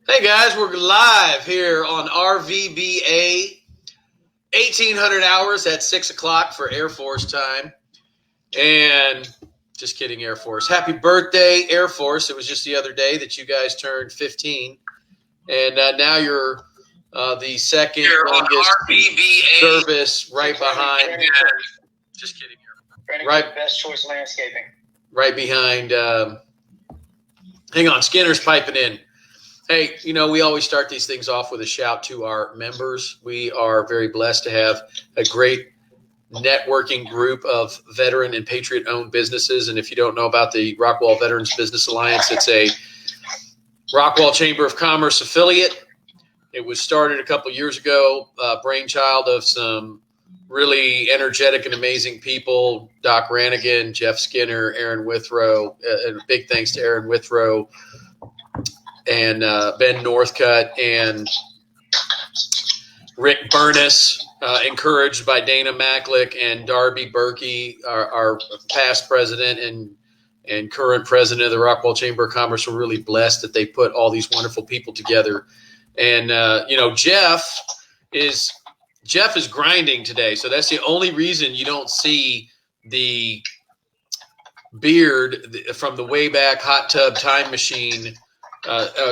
Hey guys, we're live here on RVBA, 1800 hours at 6 o'clock for Air Force time. And just kidding, Air Force. Happy birthday, Air Force. It was just the other day that you guys turned 15. And now you're the second longest service right behind. Just kidding. Right. Best choice landscaping. Right behind. Hang on, Skinner's piping in. Hey, we always start these things off with a shout to our members. We are very blessed to have a great networking group of veteran and patriot-owned businesses. And if you don't know about the Rockwall Veterans Business Alliance, it's a Rockwall Chamber of Commerce affiliate. It was started a couple years ago, brainchild of some really energetic and amazing people, Doc Rannigan, Jeff Skinner, Aaron Withrow, and a big thanks to Aaron Withrow, and Ben Northcutt and Rick Burness, encouraged by Dana Macklick and Darby Berkey, our past president and current president of the Rockwall Chamber of Commerce. We're really blessed that they put all these wonderful people together. And, Jeff is grinding today. So that's the only reason you don't see the beard from the way back hot tub time machine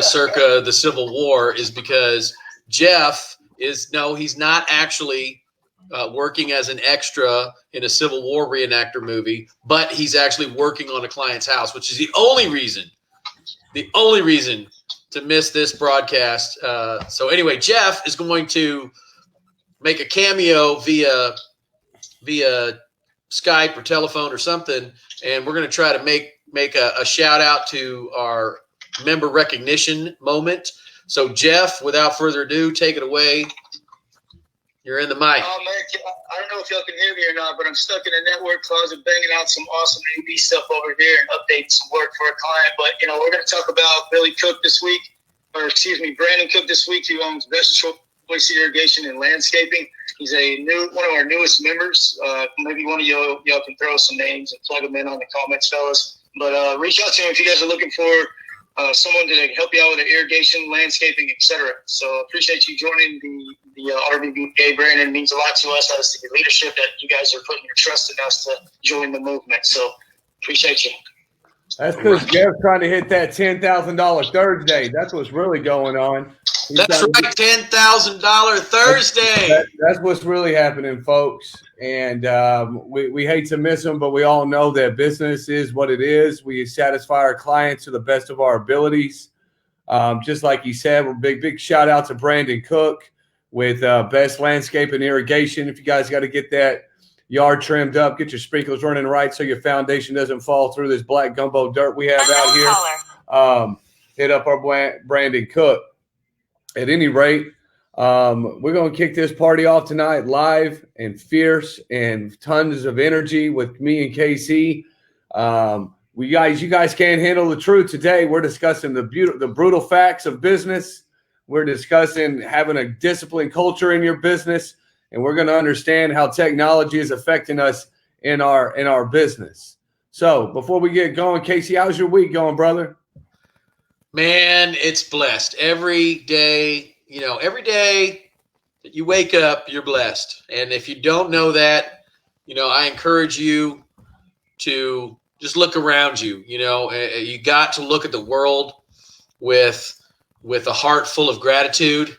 circa the Civil War, is because Jeff he's not actually working as an extra in a Civil War reenactor movie, but he's actually working on a client's house, which is the only reason to miss this broadcast. So anyway, Jeff is going to make a cameo via Skype or telephone or something, and we're going to try to make a shout out to our member recognition moment. So Jeff, without further ado, take it away. You're in the mic. Oh man, I don't know if y'all can hear me or not, but I'm stuck in a network closet banging out some awesome AV stuff over here and updating some work for a client. But we're going to talk about Brandon Cook this week, who owns Best Choice Irrigation and Landscaping. He's one of our newest members. Maybe one of y'all can throw some names and plug them in on the comments, fellas. But reach out to him if you guys are looking for someone to help you out with the irrigation, landscaping, etc. So appreciate you joining the RVBA, Brandon. It means a lot to us as the leadership that you guys are putting your trust in us to join the movement. So appreciate you. That's because Jeff's trying to hit that $10,000 Thursday. That's what's really going on. That's right, $10,000 Thursday. That's what's really happening, folks. And we hate to miss them, but we all know that business is what it is. We satisfy our clients to the best of our abilities. Just like he said, we're big shout out to Brandon Cook with Best Landscape and Irrigation. If you guys got to get that yard trimmed up, get your sprinklers running right so your foundation doesn't fall through this black gumbo dirt we have out here, hit up our Brandon Cook. At any rate, we're going to kick this party off tonight live and fierce and tons of energy with me and KC. You guys can't handle the truth today. We're discussing the brutal facts of business. We're discussing having a disciplined culture in your business, and we're going to understand how technology is affecting us in our business. So before we get going, Casey, how's your week going, brother? Man, it's blessed. Every day that you wake up, you're blessed. And if you don't know that, I encourage you to just look around you. You got to look at the world with a heart full of gratitude.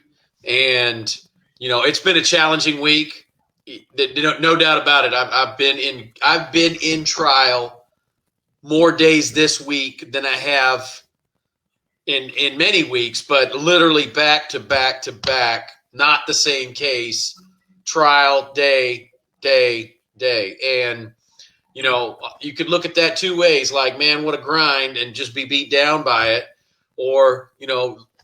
And, it's been a challenging week. No doubt about it. I've been in trial more days this week than I have in many weeks, but literally back to back to back, not the same case, trial, day. And, you could look at that two ways, like, man, what a grind, and just be beat down by it. Or,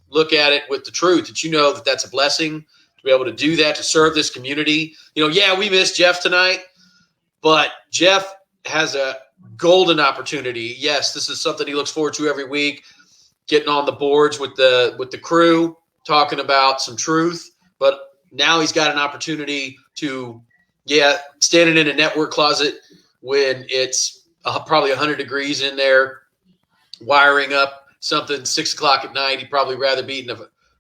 look at it with the truth that that's a blessing to be able to do that, to serve this community. We missed Jeff tonight, but Jeff has a golden opportunity. Yes, this is something he looks forward to every week. Getting on the boards with the crew, talking about some truth, but now he's got an opportunity to, standing in a network closet when it's probably 100 degrees in there, wiring up something 6 o'clock at night. He'd probably rather be eating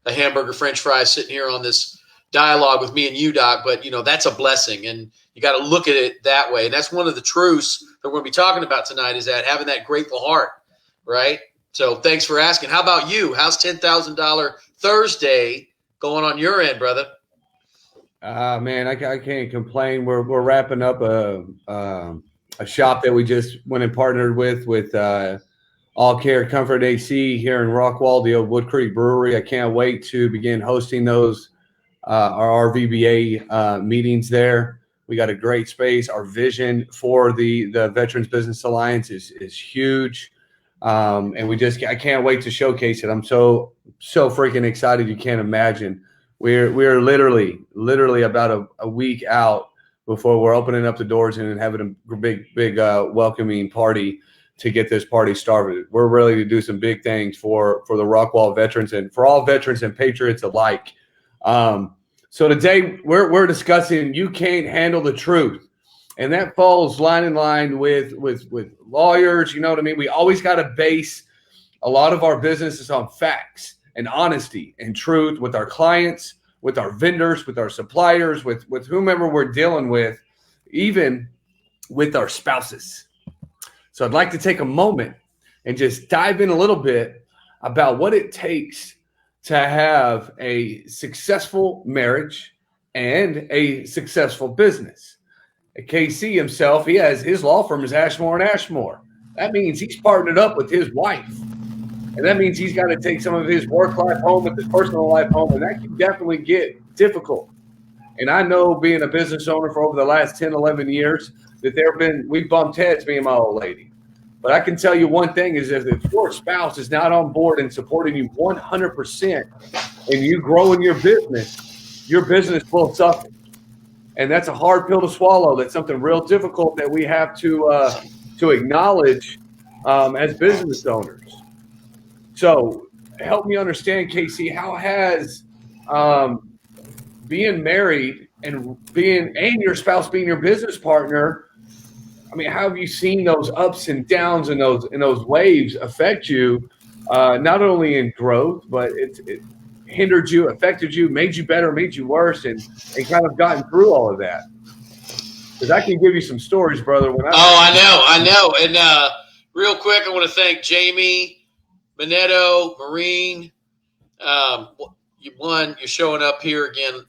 a hamburger, French fries, sitting here on this dialogue with me and you, Doc. But, that's a blessing, and you got to look at it that way. And that's one of the truths that we're going to be talking about tonight, is that having that grateful heart, right? So thanks for asking. How about you? How's $10,000 Thursday going on your end, brother? Man, I can't complain. We're wrapping up a shop that we just went and partnered with All Care Comfort AC here in Rockwall, the old Wood Creek Brewery. I can't wait to begin hosting those our RVBA meetings there. We got a great space. Our vision for the Veterans Business Alliance is huge, and I can't wait to showcase it. I'm so freaking excited, you can't imagine. We're literally about a week out before we're opening up the doors and having a big welcoming party to get this party started. We're ready to do some big things for the Rockwall veterans and for all veterans and patriots alike. So today we're discussing you can't handle the truth, and that falls line in line with lawyers. You know what I mean? We always got to base a lot of our businesses on facts and honesty and truth with our clients, with our vendors, with our suppliers, with whomever we're dealing with, even with our spouses. So I'd like to take a moment and just dive in a little bit about what it takes to have a successful marriage and a successful business. KC himself, his law firm is Ashmore and Ashmore. That means he's partnered up with his wife. And that means he's got to take some of his work life home with his personal life home. And that can definitely get difficult. And I know, being a business owner for over the last 10, 11 years, that we've bumped heads, me and my old lady. But I can tell you one thing is that if your spouse is not on board and supporting you 100% and you grow in your business will suffer. And that's a hard pill to swallow. That's something real difficult that we have to acknowledge as business owners. So help me understand, Casey, how has being married and your spouse being your business partner, I mean, how have you seen those ups and downs and those waves affect you, not only in growth, but it hindered you, affected you, made you better, made you worse, and kind of gotten through all of that? Because I can give you some stories, brother. I know. And real quick, I want to thank Jamie, Minetto, Marine. You're showing up here again.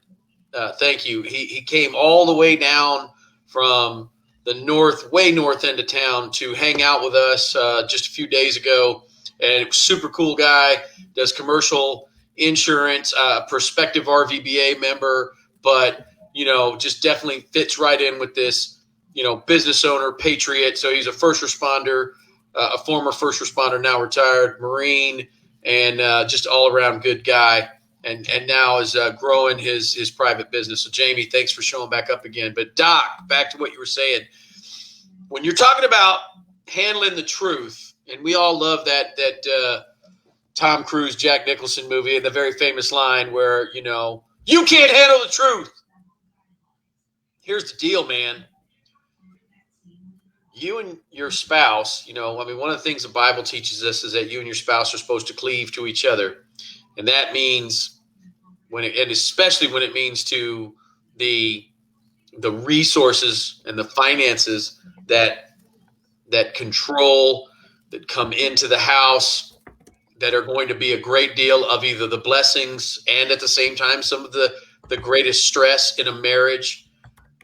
Thank you. He came all the way down from the way north end of town to hang out with us just a few days ago. And it was super cool guy, does commercial insurance, prospective RVBA member, but, just definitely fits right in with this, business owner, patriot. So he's a first responder, a former first responder, now retired Marine, and just all around good guy. And now is growing his private business. So Jamie, thanks for showing back up again. But Doc, back to what you were saying. When you're talking about handling the truth, and we all love that Tom Cruise, Jack Nicholson movie, and the very famous line where, you can't handle the truth. Here's the deal, man. You and your spouse, one of the things the Bible teaches us is that you and your spouse are supposed to cleave to each other. And that means especially when it means to the resources and the finances that come into the house, that are going to be a great deal of either the blessings and at the same time some of the greatest stress in a marriage.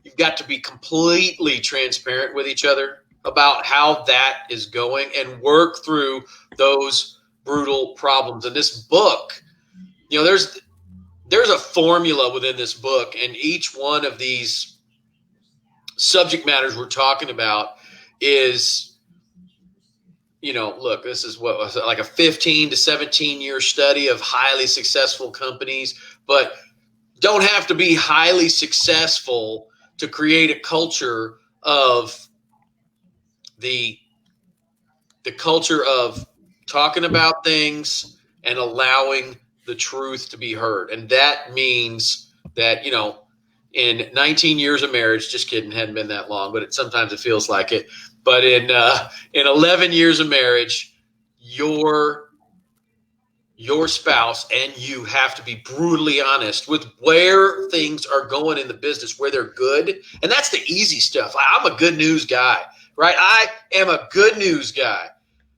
You've got to be completely transparent with each other about how that is going and work through those brutal problems. In this book, there's a formula within this book, and each one of these subject matters we're talking about is, look, this is what was like a 15 to 17 year study of highly successful companies, but don't have to be highly successful to create a culture of the culture of talking about things and allowing the truth to be heard. And that means that, in 19 years of marriage, just kidding, hadn't been that long, but sometimes it feels like it. But in 11 years of marriage, your your spouse and you have to be brutally honest with where things are going in the business, where they're good. And that's the easy stuff. I'm a good news guy, right? I am a good news guy.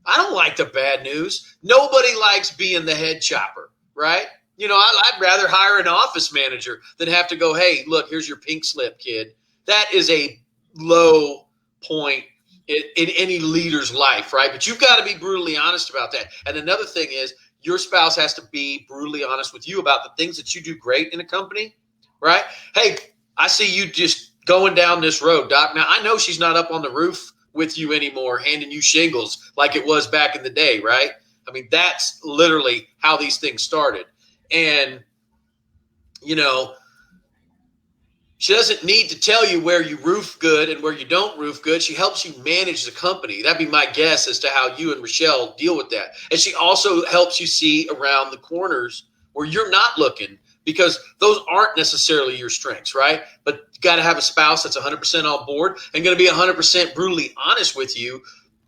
I don't like the bad news. Nobody likes being the head chopper, right? I'd rather hire an office manager than have to go, hey, look, here's your pink slip, kid. That is a low point in any leader's life, right? But you've got to be brutally honest about that. And another thing is, your spouse has to be brutally honest with you about the things that you do great in a company, right? Hey, I see you just going down this road, Doc. Now, I know she's not up on the roof with you anymore, handing you shingles like it was back in the day, right? I mean, that's literally how these things started. And, she doesn't need to tell you where you roof good and where you don't roof good. She helps you manage the company. That'd be my guess as to how you and Rochelle deal with that. And she also helps you see around the corners where you're not looking, because those aren't necessarily your strengths, right? But you got to have a spouse that's 100% on board and going to be 100% brutally honest with you,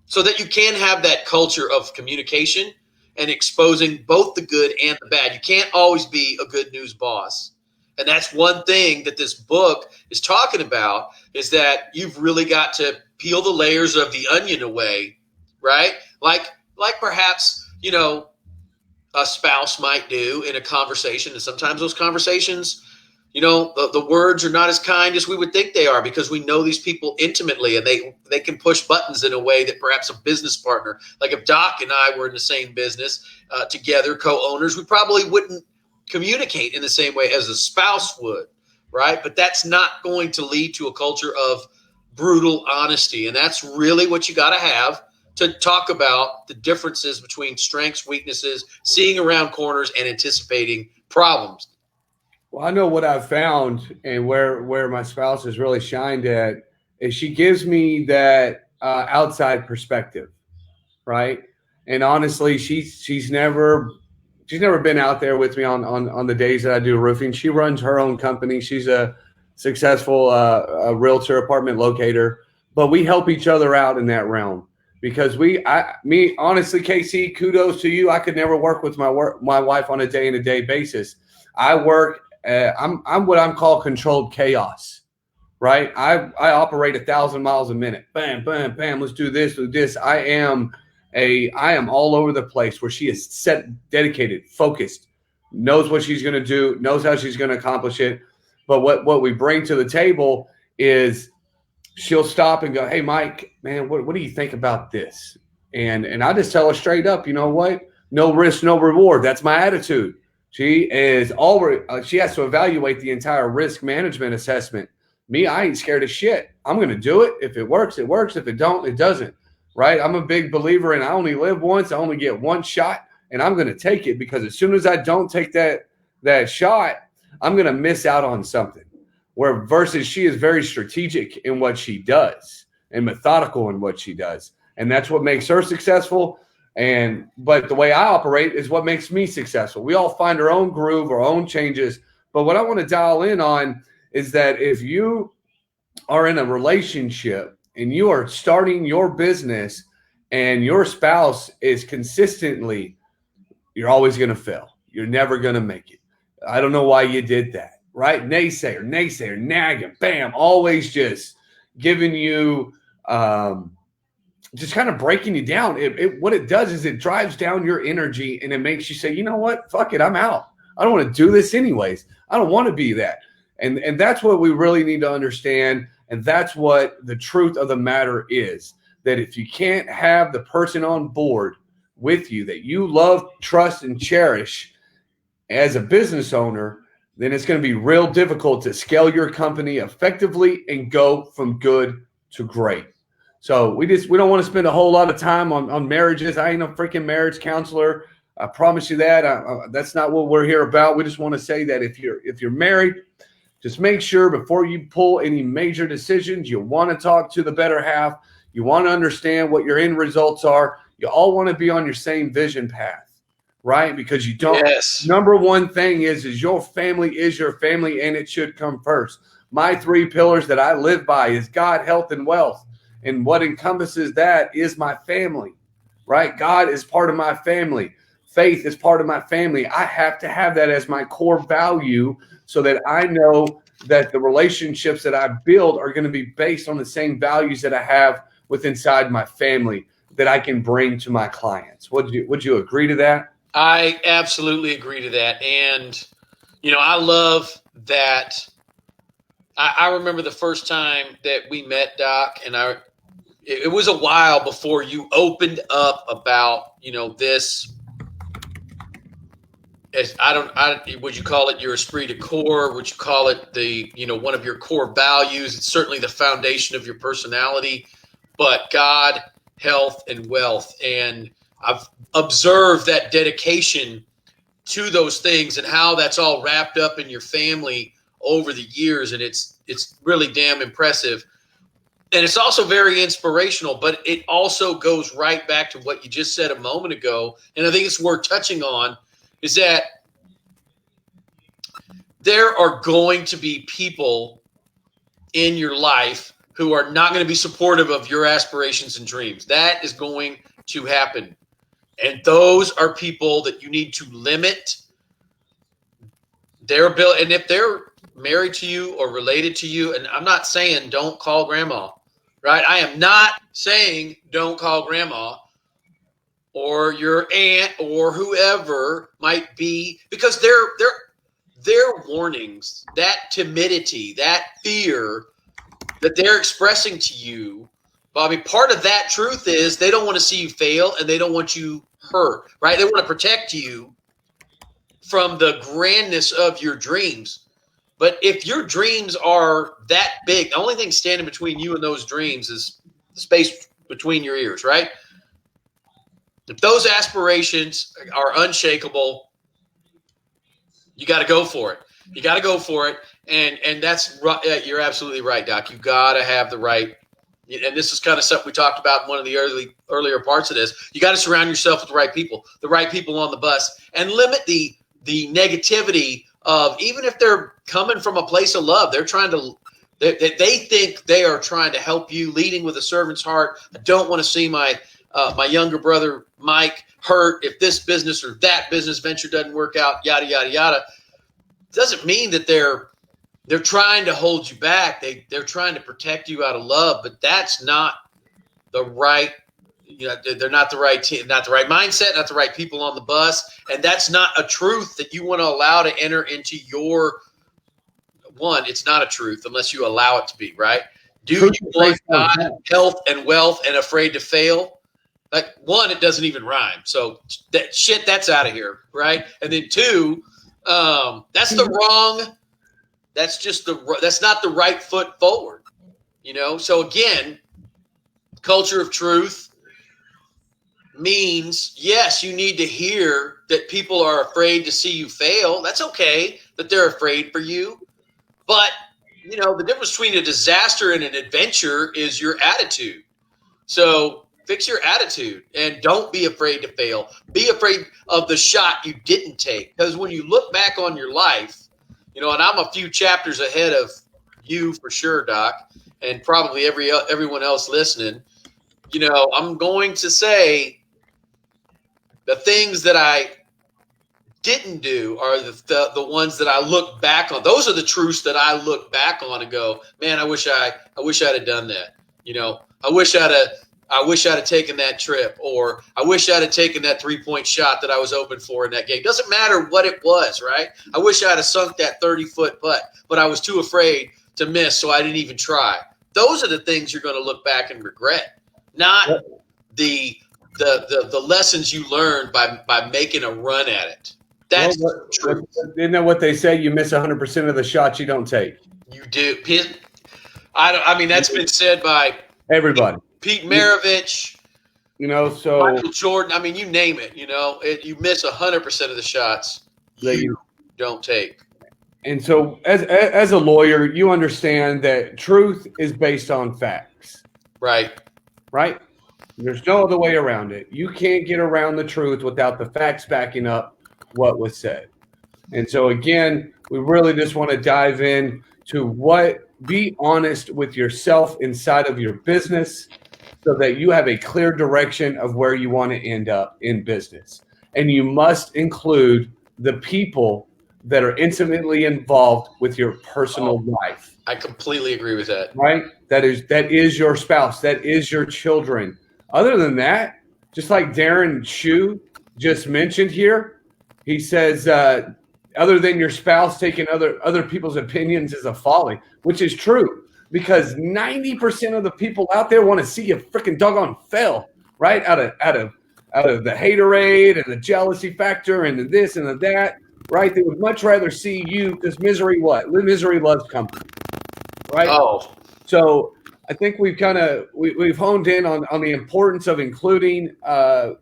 so that you can have that culture of communication and exposing both the good and the bad. You can't always be a good news boss. And that's one thing that this book is talking about, is that you've really got to peel the layers of the onion away, right? Like perhaps, a spouse might do in a conversation. And sometimes those conversations, the words are not as kind as we would think they are, because we know these people intimately, and they can push buttons in a way that perhaps a business partner, like if Doc and I were in the same business together, co-owners, we probably wouldn't communicate in the same way as a spouse would, right? But that's not going to lead to a culture of brutal honesty. And that's really what you got to have to talk about the differences between strengths, weaknesses, seeing around corners, and anticipating problems. Well, I know what I've found, and where my spouse has really shined at, is she gives me that outside perspective, right? And honestly, she's never been out there with me on the days that I do roofing. She runs her own company. She's a successful realtor, apartment locator, but we help each other out in that realm, because honestly, Casey, kudos to you. I could never work with my wife on a day-to-day basis. I work. I'm what I'm called controlled chaos, right? I operate 1,000 miles a minute. Bam, bam, bam. Let's do this, do this. I am all over the place, where she is set, dedicated, focused, knows what she's going to do, knows how she's going to accomplish it. But what we bring to the table is, she'll stop and go, hey, Mike, man, what do you think about this? And I just tell her straight up, you know what? No risk, no reward. That's my attitude. She has to evaluate the entire risk management assessment. Me, I ain't scared of shit. I'm going to do it. If it works, it works. If it don't, it doesn't. Right? I'm a big believer in, I only live once. I only get one shot, and I'm going to take it, because as soon as I don't take that shot, I'm going to miss out on something. Where versus she is very strategic in what she does and methodical in what she does. And that's what makes her successful. But the way I operate is what makes me successful. We all find our own groove, our own changes. But what I want to dial in on is that if you are in a relationship and you are starting your business and your spouse is consistently, you're always going to fail. You're never going to make it. I don't know why you did that, right? Naysayer, nagging, bam, always just giving you, just kind of breaking you down. What it does is it drives down your energy, and it makes you say, you know what? Fuck it. I'm out. I don't want to do this anyways. I don't want to be that. And that's what we really need to understand. And that's what the truth of the matter is, that if you can't have the person on board with you that you love, trust, and cherish as a business owner, then it's going to be real difficult to scale your company effectively and go from good to great. So we don't want to spend a whole lot of time on marriages. I ain't a freaking marriage counselor. I promise you that. That's not what we're here about. We just want to say that if you're married, just make sure before you pull any major decisions, you want to talk to the better half. You want to understand what your end results are. You all want to be on your same vision path, right? Because you don't. Yes. Number one thing is your family is your family, and it should come first. My 3 pillars that I live by is God, health, and wealth. And what encompasses that is my family, right? God is part of my family. faith is part of my family. I have to have that as my core value so that I know that the relationships that I build are going to be based on the same values that I have with inside my family that I can bring to my clients. Would you agree to that? I absolutely agree to that. And, I love that. I remember the first time that we met, Doc, and it was a while before you opened up about, this. As would you call it your esprit de corps? Would you call it one of your core values? It's certainly the foundation of your personality, but God, health, and wealth. And I've observed that dedication to those things and how that's all wrapped up in your family over the years. And it's really damn impressive. And it's also very inspirational, but it also goes right back to what you just said a moment ago. And I think it's worth touching on is that there are going to be people in your life who are not going to be supportive of your aspirations and dreams. That is going to happen. And those are people that you need to limit their ability. And if they're married to you or related to you, and I'm not saying don't call grandma, right? I am not saying don't call grandma or your aunt or whoever might be, because their warnings, that timidity, that fear that they're expressing to you, Bobby, part of that truth is they don't want to see you fail and they don't want you hurt, right? They want to protect you from the grandness of your dreams. But if your dreams are that big, the only thing standing between you and those dreams is the space between your ears, right? If those aspirations are unshakable, you got to go for it. You got to go for it. And that's right. You're absolutely right, Doc. You got to have the right. And this is kind of something we talked about in one of the earlier parts of this. You got to surround yourself with the right people on the bus, and limit the negativity of, even if they're coming from a place of love, they're trying to, they think they are trying to help you, leading with a servant's heart. I don't want to see my younger brother, Mike, hurt if this business or that business venture doesn't work out, yada, yada, yada. Doesn't mean that they're trying to hold you back. They're trying to protect you out of love, but that's not the right, they're not the right team, not the right mindset, not the right people on the bus. And that's not a truth that you want to allow to enter into your one. It's not a truth unless you allow it to be, right? Do you want God, health, and wealth, and afraid to fail? Like, one, it doesn't even rhyme. So that's out of here, right? And then two, that's not the right foot forward, So again, culture of truth means, yes, you need to hear that people are afraid to see you fail. That's okay that they're afraid for you. But, the difference between a disaster and an adventure is your attitude. So fix your attitude and don't be afraid to fail. Be afraid of the shot you didn't take. Because when you look back on your life, and I'm a few chapters ahead of you for sure, Doc, and probably everyone else listening, I'm going to say the things that I didn't do are the ones that I look back on. Those are the truths that I look back on and go, man, I wish I'd have done that. I wish I'd have taken that trip, or I wish I'd have taken that 3-point shot that I was open for in that game. Doesn't matter what it was, right? I wish I'd have sunk that 30-foot putt, but I was too afraid to miss, so I didn't even try. Those are the things you're going to look back and regret, not the lessons you learned by making a run at it. That's true. Isn't that what they say? You miss 100% of the shots you don't take. You do. That's been said by everybody. Pete Maravich, so Michael Jordan. You name it. You miss 100% of the shots that you don't take. And so, as a lawyer, you understand that truth is based on facts. Right. Right. There's no other way around it. You can't get around the truth without the facts backing up what was said. And so, again, we really just want to dive in to be honest with yourself inside of your business so that you have a clear direction of where you want to end up in business. and you must include the people that are intimately involved with your personal life. I completely agree with that. Right? That is your spouse. That is your children. Other than that, just like Darren Shu just mentioned here, he says, other than your spouse, taking other people's opinions is a folly, which is true, because 90% of the people out there want to see you freaking doggone fail, right? Out of the haterade and the jealousy factor and the this and the that, right? They would much rather see you, because misery loves company, right? Oh, so I think we've honed in on the importance of including the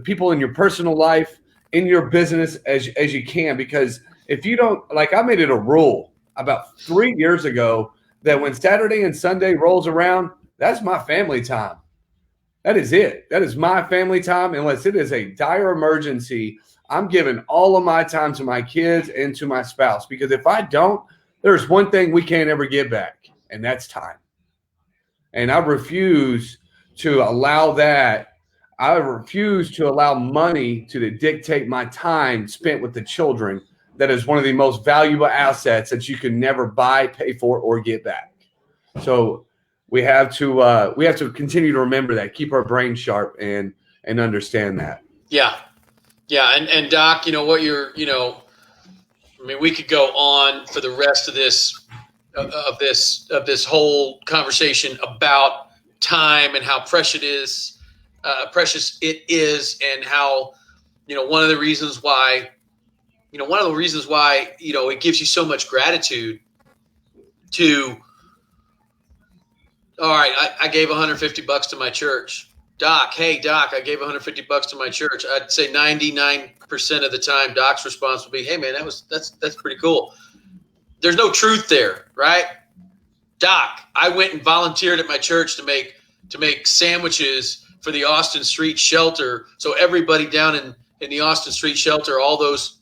people in your personal life, in your business as you can, because if you don't, like, I made it a rule about 3 years ago that when Saturday and Sunday rolls around, that's my family time. That is it. That is my family time. Unless it is a dire emergency, I'm giving all of my time to my kids and to my spouse, because if I don't, there's one thing we can't ever get back, and that's time. And I refuse to allow that. I refuse to allow money to dictate my time spent with the children. That is one of the most valuable assets that you can never buy, pay for, or get back. So we have to continue to remember that, keep our brain sharp, and understand that. Yeah. And Doc, what we could go on for the rest of this whole conversation about time and how precious it is, and how, one of the reasons why it gives you so much gratitude to, all right, I gave $150 to my church. Doc, hey, Doc, I gave $150 to my church. I'd say 99% of the time, Doc's response would be, hey, man, that's pretty cool. There's no truth there, right? Doc, I went and volunteered at my church to make sandwiches for the Austin Street Shelter. So everybody down in the Austin Street Shelter, all those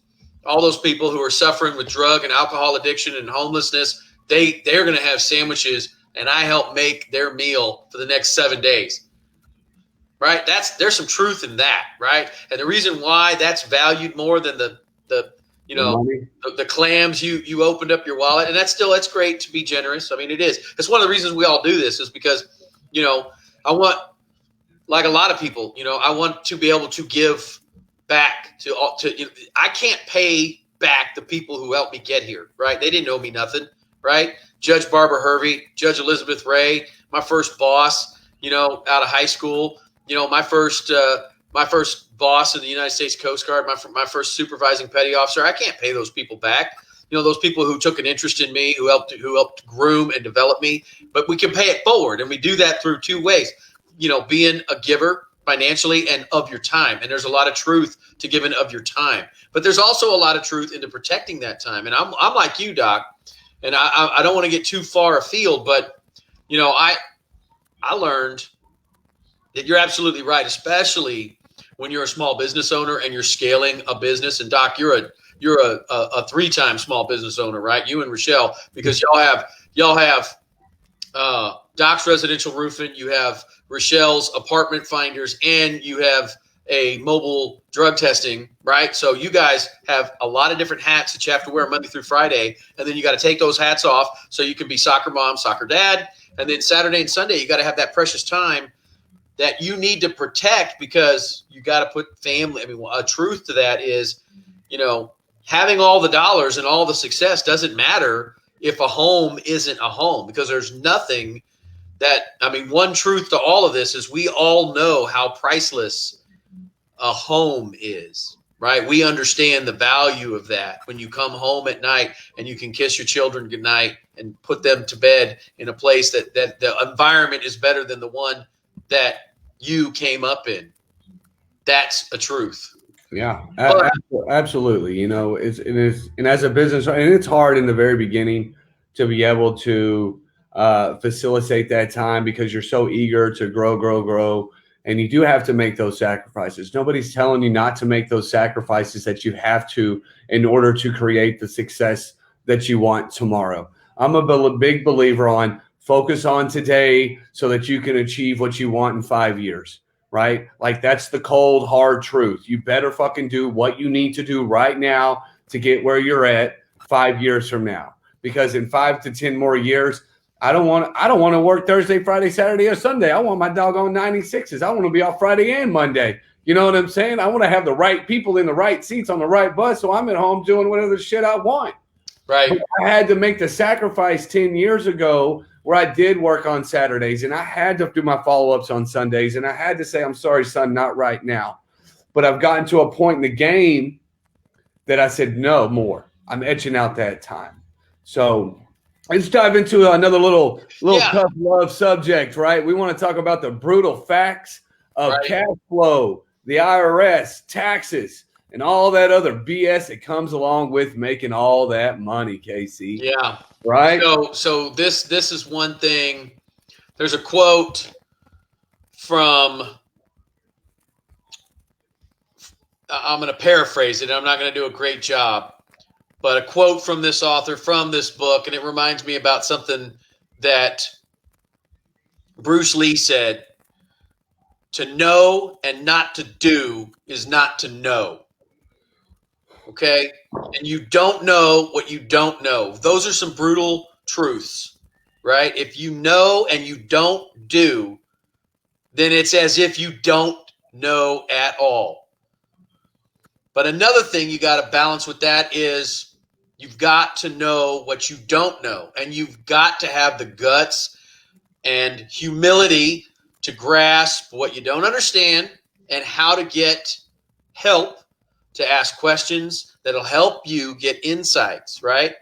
people who are suffering with drug and alcohol addiction and homelessness, they're going to have sandwiches, and I help make their meal for the next 7 days. Right? There's some truth in that, right? And the reason why that's valued more than the clams you opened up your wallet, and that's great to be generous. I mean, it is. It's one of the reasons we all do this, is because, I want, like a lot of people, I want to be able to give back to I can't pay back the people who helped me get here, right? They didn't owe me nothing, right? Judge Barbara Hervey, Judge Elizabeth Ray, my first boss, out of high school, my first boss in the United States Coast Guard, my first supervising petty officer. I can't pay those people back. Those people who took an interest in me, who helped groom and develop me. But we can pay it forward, and we do that through two ways. Being a giver financially and of your time. And there's a lot of truth to giving of your time, but there's also a lot of truth into protecting that time. And I'm like you, Doc, and I don't want to get too far afield, but I learned that you're absolutely right, especially when you're a small business owner and you're scaling a business. And Doc, you're a 3-time small business owner, right? You and Rochelle, because y'all have Doc's Residential Roofing, you have Rochelle's Apartment Finders, and you have a mobile drug testing, right? So you guys have a lot of different hats that you have to wear Monday through Friday, and then you got to take those hats off so you can be soccer mom, soccer dad, and then Saturday and Sunday you got to have that precious time that you need to protect, because you got to put family. I mean, a truth to that is, having all the dollars and all the success doesn't matter if a home isn't a home, because there's nothing one truth to all of this is we all know how priceless a home is, right? We understand the value of that. When you come home at night and you can kiss your children goodnight and put them to bed in a place that the environment is better than the one that you came up in. That's a truth. Yeah, absolutely. And as a business, and it's hard in the very beginning to be able to facilitate that time, because you're so eager to grow, and you do have to make those sacrifices. Nobody's telling you not to make those sacrifices that you have to in order to create the success that you want tomorrow. I'm a big believer on focus on today so that you can achieve what you want in 5 years. right? Like that's the cold, hard truth. You better fucking do what you need to do right now to get where you're at 5 years from now. Because in 5 to 10 more years, I don't want to work Thursday, Friday, Saturday, or Sunday. I want my doggone 96s. I want to be off Friday and Monday. You know what I'm saying? I want to have the right people in the right seats on the right bus, so I'm at home doing whatever the shit I want. Right. But I had to make the sacrifice 10 years ago where I did work on Saturdays, and I had to do my follow-ups on Sundays, and I had to say, I'm sorry, son, not right now. But I've gotten to a point in the game that I said, no more. I'm etching out that time. So let's dive into another little tough love subject, right? We want to talk about the brutal facts of cash flow, the IRS, taxes, and all that other BS that comes along with making all that money, Casey. Yeah. Right? So this is one thing. There's a quote from, I'm going to paraphrase it. I'm not going to do a great job, but a quote from this author from this book, and it reminds me about something that Bruce Lee said. To know and not to do is not to know. Okay? And you don't know what you don't know. Those are some brutal truths, right? If you know and you don't do, then it's as if you don't know at all. But another thing you got to balance with that is you've got to know what you don't know. And you've got to have the guts and humility to grasp what you don't understand and how to get help to ask questions that'll help you get insights, right?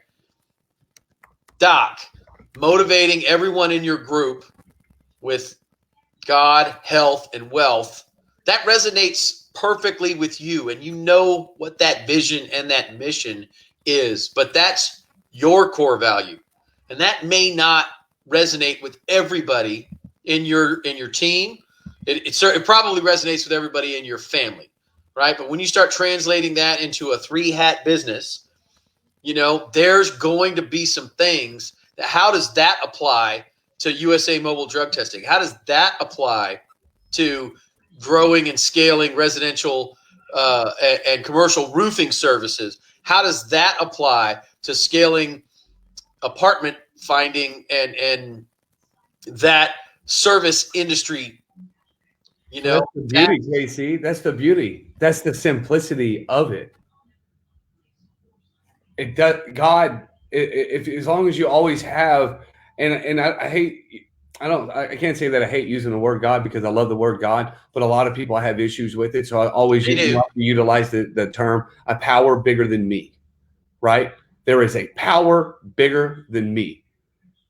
Doc, motivating everyone in your group with God, health, and wealth, that resonates perfectly with you, and you know what that vision and that mission is, but that's your core value, and that may not resonate with everybody in your team. It probably resonates with everybody in your family, right? But when you start translating that into a 3-hat business, you know, there's going to be some things that, how does that apply to USA Mobile Drug Testing? How does that apply to growing and scaling residential and commercial roofing services? How does that apply to scaling apartment finding and that service industry? You know, that's the beauty, Casey. That's the beauty. That's the simplicity of it. It does, God, if as long as you always have, and I can't say that I hate using the word God because I love the word God, but a lot of people have issues with it. So I always utilize the term a power bigger than me, right? There is a power bigger than me.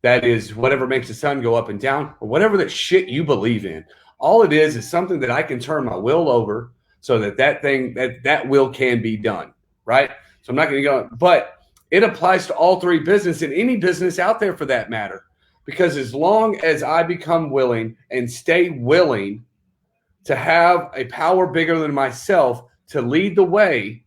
That is whatever makes the sun go up and down, or whatever the shit you believe in. All it is something that I can turn my will over so that will can be done, right? So I'm not going to go, but it applies to all three business and any business out there for that matter. Because as long as I become willing and stay willing to have a power bigger than myself to lead the way,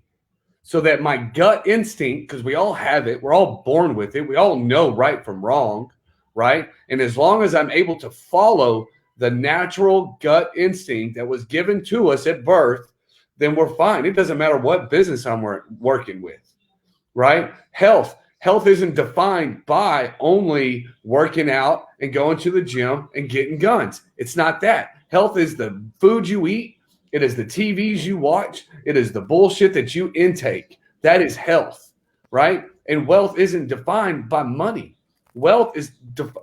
so that my gut instinct, because we all have it, we're all born with it, we all know right from wrong, right? And as long as I'm able to follow the natural gut instinct that was given to us at birth, then we're fine. It doesn't matter what business I'm working with, right? Health isn't defined by only working out and going to the gym and getting guns. It's not that. Health is the food you eat. It is the TVs you watch. It is the bullshit that you intake. That is health, right? And wealth isn't defined by money. Wealth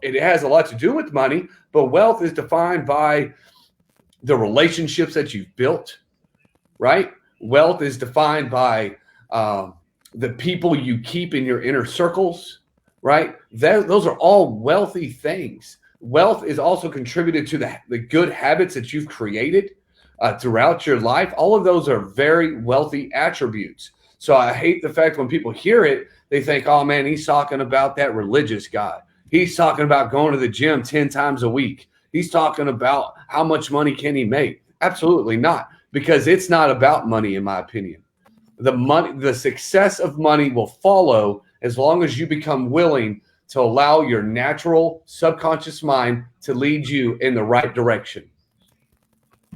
it has a lot to do with money, but wealth is defined by the relationships that you've built, right? Wealth is defined by the people you keep in your inner circles, right? Those are all wealthy things. Wealth is also contributed to the good habits that you've created throughout your life. All of those are very wealthy attributes. So I hate the fact when people hear it, they think, oh man, he's talking about that religious guy. He's talking about going to the gym 10 times a week. He's talking about how much money can he make? Absolutely not, because it's not about money, in my opinion. The success of money will follow as long as you become willing to allow your natural subconscious mind to lead you in the right direction.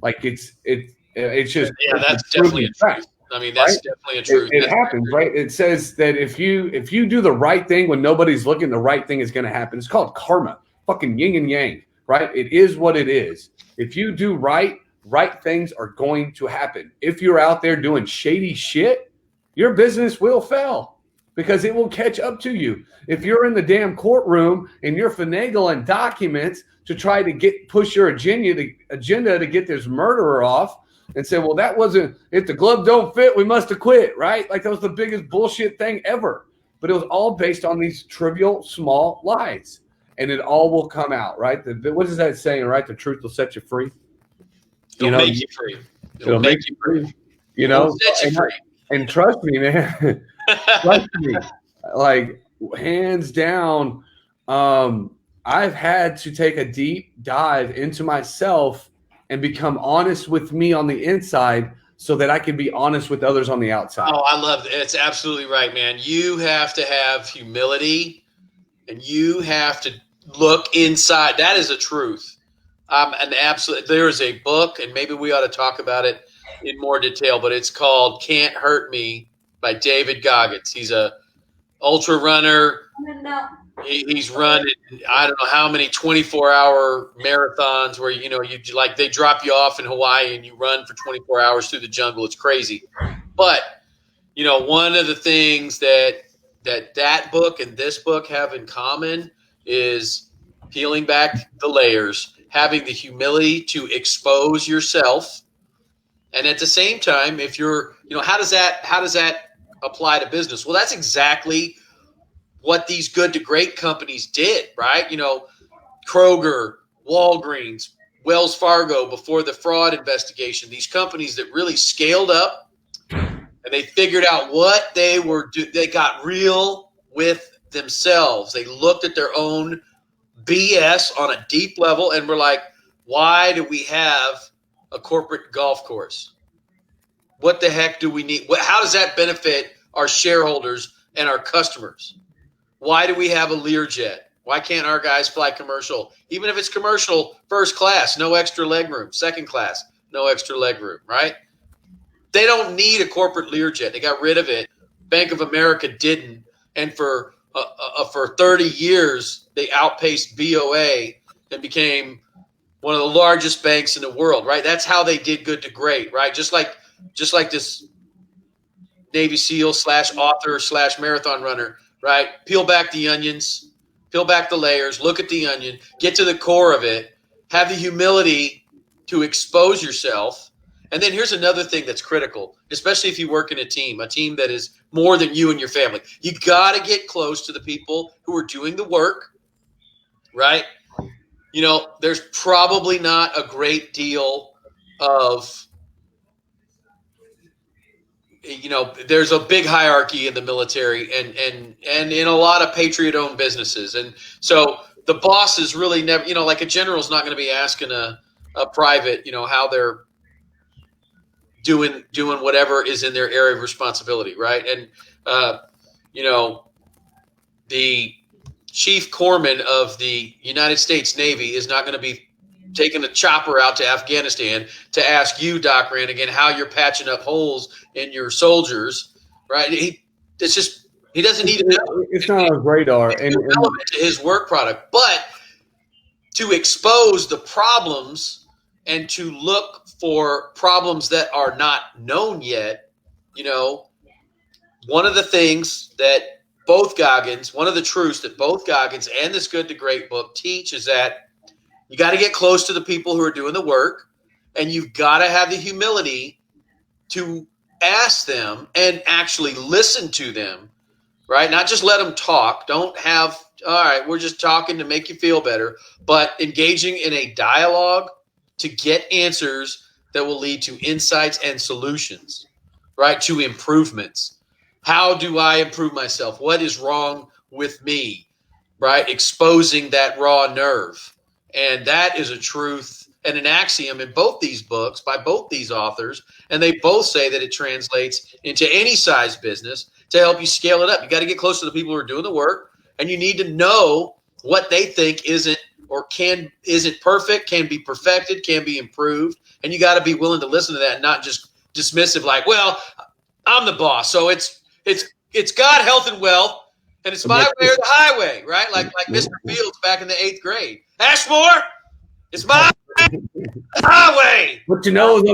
Like it's just yeah, that's definitely a truth. I mean, that's definitely a truth. It happens, right? It says that if you do the right thing when nobody's looking, the right thing is going to happen. It's called karma, fucking yin and yang, right? It is what it is. If you do right things are going to happen. If you're out there doing shady shit, your business will fail because it will catch up to you. If you're in the damn courtroom and you're finagling documents to try to push your agenda to get this murderer off, and say, well, that wasn't, if the glove don't fit, we must have quit, right? Like that was the biggest bullshit thing ever. But it was all based on these trivial, small lies. And it all will come out, right? What is that saying, right? The truth will set you free. It'll make you free. It'll make you free. You know, set you free. And trust me, man. Trust me. Like, hands down, I've had to take a deep dive into myself and become honest with me on the inside so that I can be honest with others on the outside. Oh, I love it. It's absolutely right, man. You have to have humility and you have to look inside. That is a truth. There is a book, and maybe we ought to talk about it in more detail, but it's called Can't Hurt Me by David Goggins. He's a ultra runner. He's running, I don't know how many 24-hour marathons where, you like they drop you off in Hawaii and you run for 24 hours through the jungle. It's crazy. But, one of the things that book and this book have in common is peeling back the layers, having the humility to expose yourself. And at the same time, if you're, how does that apply to business? Well, that's exactly what these good to great companies did, right? Kroger, Walgreens, Wells Fargo before the fraud investigation, these companies that really scaled up and they figured out what they were doing. They got real with themselves. They looked at their own BS on a deep level and were like, why do we have a corporate golf course? What the heck do we need? How does that benefit our shareholders and our customers? Why do we have a Learjet? Why can't our guys fly commercial? Even if it's commercial, first class, no extra leg room. Second class, no extra leg room, right? They don't need a corporate Learjet. They got rid of it. Bank of America didn't. And for 30 years, they outpaced BOA and became one of the largest banks in the world, right? That's how they did good to great, right? Just like this Navy SEAL / author / marathon runner, right? Peel back the onions, peel back the layers, look at the onion, get to the core of it, have the humility to expose yourself. And then here's another thing that's critical, especially if you work in a team that is more than you and your family. You got to get close to the people who are doing the work, right? There's probably not a great deal of there's a big hierarchy in the military and in a lot of patriot-owned businesses. And so the boss is really never, like a general's not going to be asking a private, how they're doing whatever is in their area of responsibility, right? And, the chief corpsman of the United States Navy is not going to be taking a chopper out to Afghanistan to ask you, Doc Rannigan, how you're patching up holes in your soldiers, right? He doesn't need to know. It's not on his radar. It's relevant to his work product. But to expose the problems and to look for problems that are not known yet, one of the things that one of the truths that both Goggins and this Good to Great book teach is that you got to get close to the people who are doing the work, and you've got to have the humility to ask them and actually listen to them, right? Not just let them talk. Don't have, all right, we're just talking to make you feel better, but engaging in a dialogue to get answers that will lead to insights and solutions, right? To improvements. How do I improve myself? What is wrong with me, right? Exposing that raw nerve. And that is a truth and an axiom in both these books by both these authors. And they both say that it translates into any size business to help you scale it up. You got to get close to the people who are doing the work, and you need to know what they think isn't or isn't perfect, can be perfected, can be improved. And you got to be willing to listen to that and not just dismissive, like, well, I'm the boss. So it's God, health, and wealth, and it's my way or the highway, right? Like Mr. Fields back in the 8th grade. Ashmore, it's my highway. Put your nose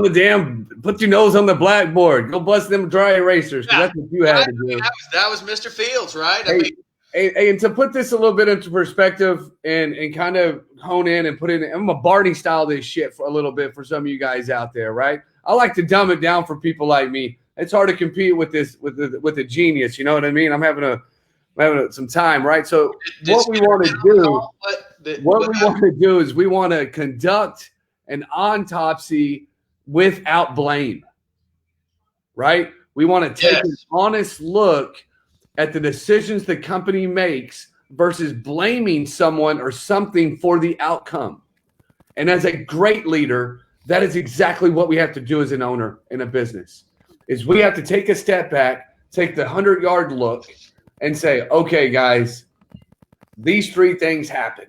on the blackboard. Go bust them dry erasers. Yeah, that's what you had to do. That was Mr. Fields, right? And to put this a little bit into perspective and kind of hone in and put in, I'm a Barney style this shit for a little bit for some of you guys out there, right? I like to dumb it down for people like me. It's hard to compete with this with the genius. You know what I mean? I'm having some time, right? So what we want to do is we want to conduct an autopsy without blame, right? We want to take an honest look at the decisions the company makes versus blaming someone or something for the outcome. And as a great leader, that is exactly what we have to do as an owner in a business, is we have to take a step back, take the 100-yard look and say, okay, guys, these 3 things happened.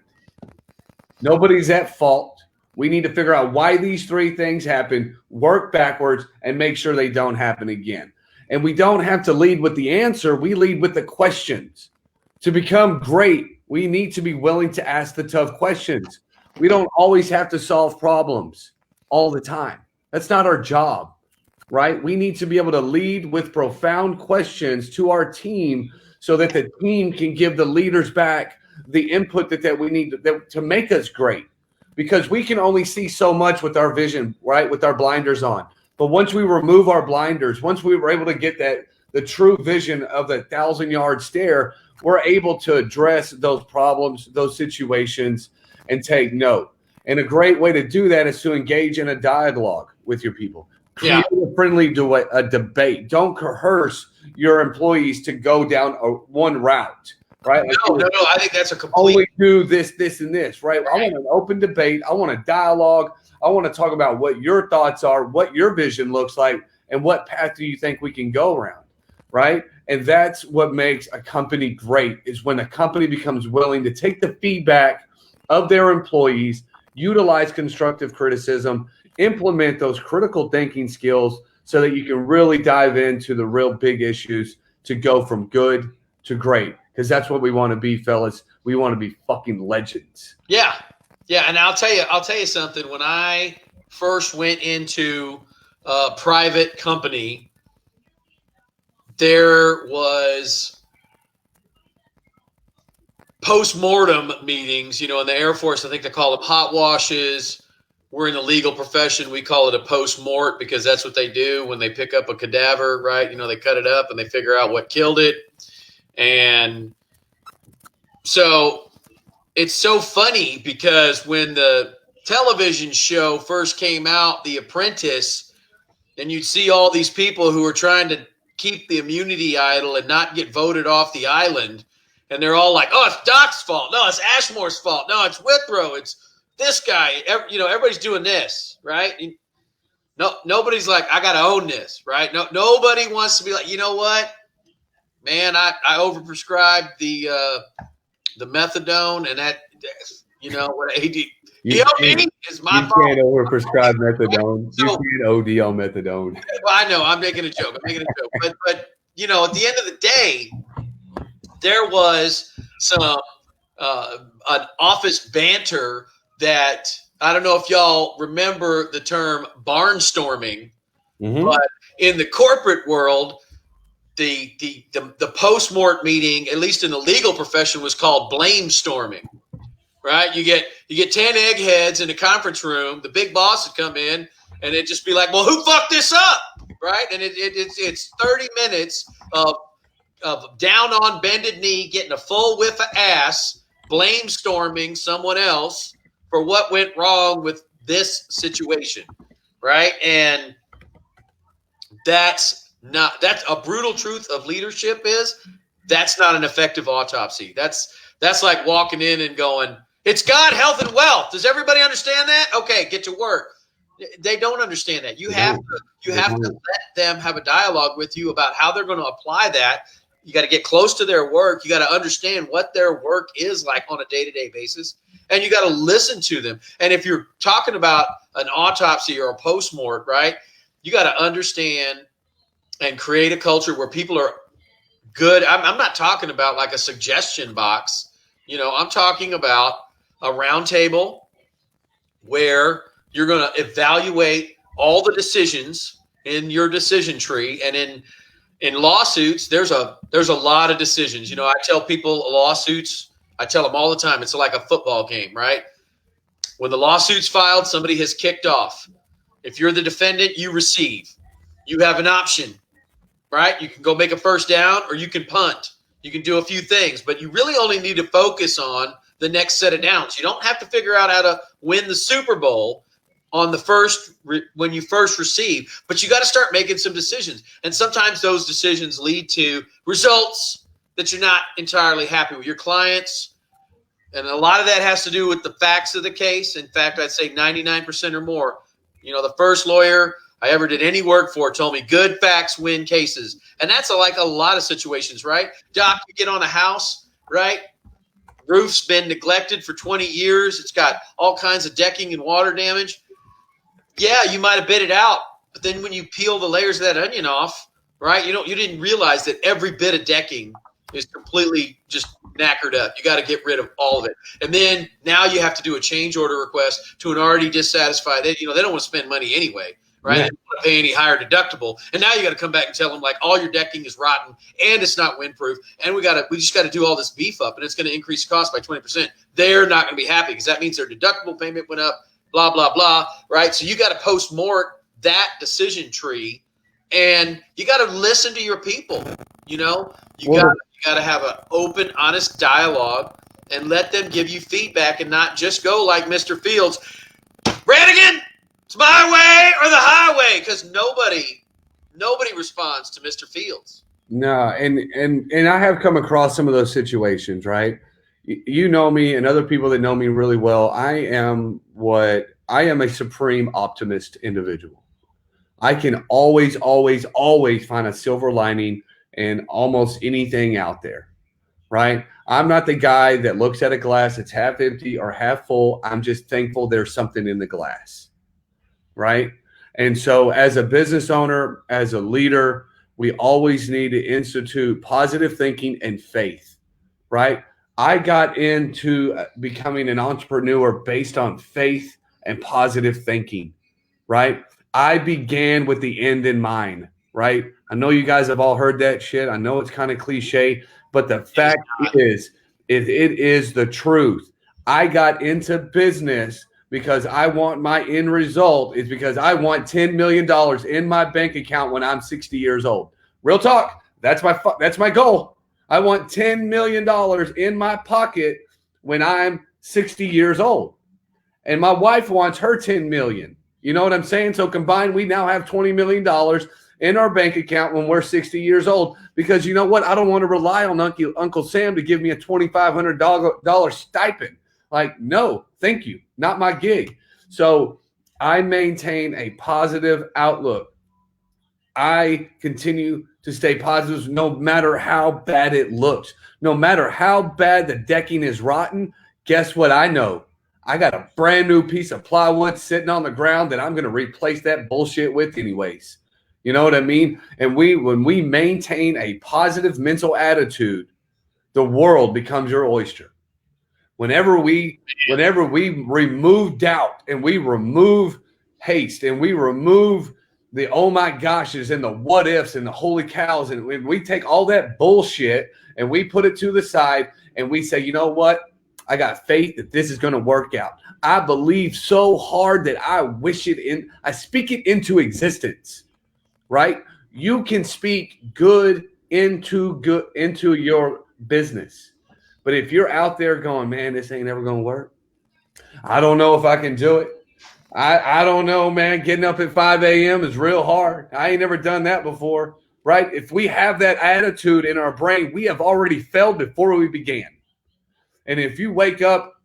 Nobody's at fault. We need to figure out why these 3 things happened, work backwards, and make sure they don't happen again. And we don't have to lead with the answer. We lead with the questions. To become great, we need to be willing to ask the tough questions. We don't always have to solve problems all the time. That's not our job, right? We need to be able to lead with profound questions to our team so that the team can give the leaders back the input that we need to make us great. Because we can only see so much with our vision, right? With our blinders on. But once we remove our blinders, once we were able to get the true vision of the 1,000-yard stare, we're able to address those problems, those situations, and take note. And a great way to do that is to engage in a dialogue with your people. Create a friendly a debate. Don't coerce your employees to go down one route, right? No. I think that's a complete. Only do this, and this, right? I want an open debate. I want a dialogue. I want to talk about what your thoughts are, what your vision looks like, and what path do you think we can go around, right? And that's what makes a company great, is when a company becomes willing to take the feedback of their employees, utilize constructive criticism, implement those critical thinking skills so that you can really dive into the real big issues to go from good to great. Because that's what we want to be, fellas. We want to be fucking legends. Yeah. Yeah, and I'll tell you something. When I first went into a private company, there was post-mortem meetings. You know, in the Air Force, I think they call them hot washes. We're in the legal profession. We call it a post-mort because that's what they do when they pick up a cadaver, right? You know, they cut it up and they figure out what killed it. And so it's so funny because when the television show first came out, The Apprentice, and you'd see all these people who are trying to keep the immunity idol and not get voted off the island. And they're all like, oh, it's Doc's fault. No, it's Ashmore's fault. No, it's Withrow. It's this guy. Everybody's doing this, right? No, nobody's like, I got to own this, right? No, nobody wants to be like, you know what, man, I overprescribed the methadone, and that, you know what, AD. EOD is my fault. You can't overprescribe methadone. You can't OD on methadone. Well, I know. I'm making a joke. But you know, at the end of the day, there was some an office banter that I don't know if y'all remember the term barnstorming, but in the corporate world, the post-mort meeting, at least in the legal profession, was called blame storming. Right? You get 10 eggheads in a conference room, the big boss would come in and it'd just be like, well, who fucked this up? Right? And it's 30 minutes of down on bended knee, getting a full whiff of ass, blame storming someone else for what went wrong with this situation. Right? And that's a brutal truth of leadership is that's not an effective autopsy. That's like walking in and going, it's God, health, and wealth. Does everybody understand that? Okay, get to work. They don't understand that. You have to let them have a dialogue with you about how they're going to apply that. You got to get close to their work. You got to understand what their work is like on a day-to-day basis. and you got to listen to them. And if you're talking about an autopsy or a post-mort, right, you got to understand and create a culture where people are good. I'm not talking about like a suggestion box. I'm talking about a round table where you're going to evaluate all the decisions in your decision tree. And in lawsuits, there's a lot of decisions. I tell people lawsuits, I tell them all the time, it's like a football game, right? When the lawsuit's filed, somebody has kicked off. If you're the defendant, you receive. You have an option, right? You can go make a first down or you can punt. You can do a few things, but you really only need to focus on the next set of downs. You don't have to figure out how to win the Super Bowl on when you first receive, but you got to start making some decisions. And sometimes those decisions lead to results that you're not entirely happy with your clients. And a lot of that has to do with the facts of the case. In fact, I'd say 99% or more. The first lawyer I ever did any work for told me good facts win cases. And that's like a lot of situations, right? Doc, you get on a house, right? Roof's been neglected for 20 years. It's got all kinds of decking and water damage. Yeah, you might have bid it out, but then when you peel the layers of that onion off, right, you didn't realize that every bit of decking is completely just knackered up. You got to get rid of all of it. And then now you have to do a change order request to an already dissatisfied. They don't want to spend money anyway, right? Yeah. They don't want to pay any higher deductible. And now you got to come back and tell them like all your decking is rotten and it's not windproof. And we just got to do all this beef up and it's going to increase cost by 20%. They're not going to be happy because that means their deductible payment went up, blah, blah, blah, right? So you got to post-mort that decision tree and you got to listen to your people, You got to have an open, honest dialogue and let them give you feedback and not just go like Mr. Fields, Brannigan, it's my way or the highway, because nobody responds to Mr. Fields. No, and I have come across some of those situations, right? You know me and other people that know me really well. I am a supreme optimist individual. I can always find a silver lining in almost anything out there, right? I'm not the guy that looks at a glass that's half empty or half full. I'm just thankful there's something in the glass, right? And so as a business owner, as a leader, we always need to institute positive thinking and faith, right? I got into becoming an entrepreneur based on faith and positive thinking, right? I began with the end in mind, right? I know you guys have all heard that shit. I know it's kind of cliche, but the fact is, it is the truth. I got into business because I want my end result is because I want $10 million in my bank account when I'm 60 years old. Real talk. That's my goal. I want $10 million in my pocket when I'm 60 years old. And my wife wants her 10 million. You know what I'm saying? So combined, we now have $20 million in our bank account when we're 60 years old. Because you know what? I don't want to rely on Uncle Sam to give me a $2,500 stipend. Like, no, thank you. Not my gig. So I maintain a positive outlook. I continue to stay positive no matter how bad it looks. No matter how bad the decking is rotten, guess what I know? I got a brand new piece of plywood sitting on the ground that I'm going to replace that bullshit with anyways. You know what I mean? And when we maintain a positive mental attitude, the world becomes your oyster. Whenever we remove doubt and we remove haste and we remove the oh my goshes and the what ifs and the holy cows, and we take all that bullshit and we put it to the side and we say, you know what? I got faith that this is going to work out. I believe so hard that I speak it into existence, right? You can speak good into your business. But if you're out there going, man, this ain't ever going to work. I don't know if I can do it. I don't know, man. Getting up at 5 a.m. is real hard. I ain't never done that before, right? If we have that attitude in our brain, we have already failed before we began. And if you wake up,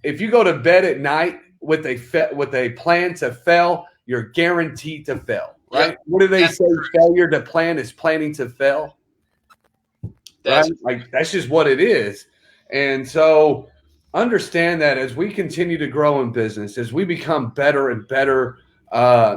if you go to bed at night with a plan to fail, you're guaranteed to fail, right? Yep. What do they say? Failure to plan is planning to fail. Right? Like that's just what it is. And so understand that as we continue to grow in business, as we become better and better